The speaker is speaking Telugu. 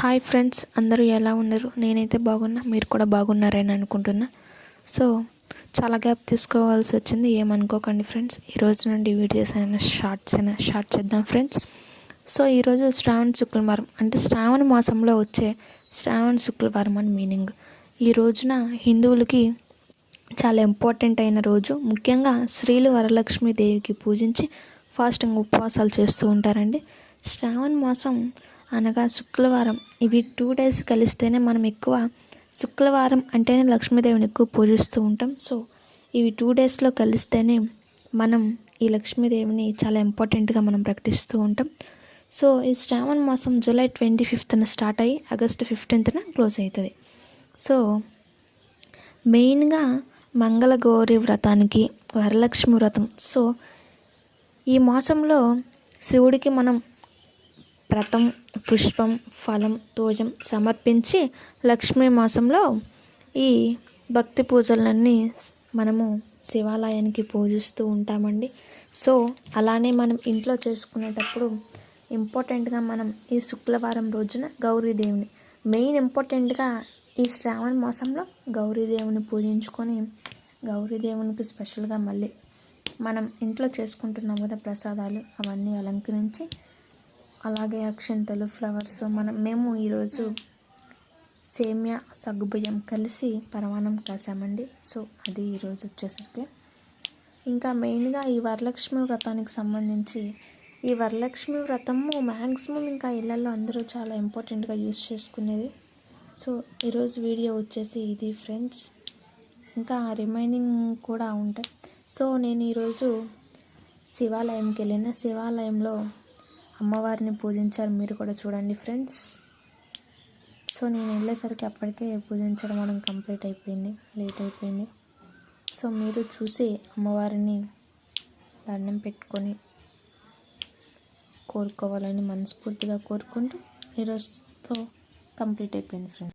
హాయ్ ఫ్రెండ్స్, అందరూ ఎలా ఉన్నారు? నేనైతే బాగున్నా, మీరు కూడా బాగున్నారని అనుకుంటున్నా. సో చాలా గ్యాప్ తీసుకోవాల్సి వచ్చింది, ఏమనుకోకండి ఫ్రెండ్స్. ఈరోజు నుండి వీడియోస్ అయినా షార్ట్ చేద్దాం ఫ్రెండ్స్. సో ఈరోజు శ్రావణ శుక్రవారం, అంటే శ్రావణ మాసంలో వచ్చే శ్రావణ శుక్రవారం అని మీనింగ్. ఈ రోజున హిందువులకి చాలా ఇంపార్టెంట్ అయిన రోజు. ముఖ్యంగా స్త్రీలు వరలక్ష్మీదేవికి పూజించి ఫాస్టింగ్ ఉపవాసాలు చేస్తూ ఉంటారండి. శ్రావణ మాసం అనగా శుక్రవారం, ఇవి 2 days కలిస్తేనే మనం ఎక్కువ శుక్రవారం అంటేనే లక్ష్మీదేవిని ఎక్కువ పూజిస్తూ ఉంటాం. సో ఇవి 2 daysలో కలిస్తేనే మనం ఈ లక్ష్మీదేవిని చాలా ఇంపార్టెంట్గా మనం ప్రకటిస్తూ ఉంటాం. సో ఈ శ్రావణ మాసం జూలై 25th స్టార్ట్ అయ్యి ఆగస్ట్ 15th క్లోజ్ అవుతుంది. సో మెయిన్గా మంగళగౌరి వ్రతానికి, వరలక్ష్మి వ్రతం. సో ఈ మాసంలో శివుడికి మనం వ్రతం, పుష్పం, ఫలం, తోజం సమర్పించి లక్ష్మీ మాసంలో ఈ భక్తి పూజలన్నీ మనము శివాలయానికి పూజిస్తూ ఉంటామండి. సో అలానే మనం ఇంట్లో చేసుకునేటప్పుడు ఇంపార్టెంట్గా మనం ఈ శుక్రవారం రోజున గౌరీదేవిని మెయిన్ ఇంపార్టెంట్గా ఈ శ్రావణ మాసంలో గౌరీదేవిని పూజించుకొని, గౌరీదేవునికి స్పెషల్గా మళ్ళీ మనం ఇంట్లో చేసుకుంటున్నాం కదా ప్రసాదాలు, అవన్నీ అలంకరించి, అలాగే అక్షంతలు, ఫ్లవర్స్, మేము ఈరోజు సేమ్యా సగ్గుబియ్యం కలిసి పరమాన్నం కాసామండి. సో అది ఈరోజు వచ్చేసరికి. ఇంకా మెయిన్గా ఈ వరలక్ష్మి వ్రతానికి సంబంధించి, ఈ వరలక్ష్మి వ్రతము మ్యాక్సిమం ఇంకా ఇళ్ళల్లో అందరూ చాలా ఇంపార్టెంట్గా యూజ్ చేసుకునేది. సో ఈరోజు వీడియో వచ్చేసి ఇది ఫ్రెండ్స్. ఇంకా రిమైనింగ్ కూడా ఉంటాయి. సో నేను ఈరోజు శివాలయంకి వెళ్ళిన, శివాలయంలో అమ్మవారిని పూజించారు, మీరు కూడా చూడండి ఫ్రెండ్స్. సో నేను వెళ్ళేసరికి అప్పటికే పూజించడం మనం కంప్లీట్ అయిపోయింది, లేట్ అయిపోయింది. సో మీరు చూసి అమ్మవారిని దండం పెట్టుకొని కోరుకోవాలని మనస్ఫూర్తిగా కోరుకుంటూ ఈరోజుతో కంప్లీట్ అయిపోయింది ఫ్రెండ్స్.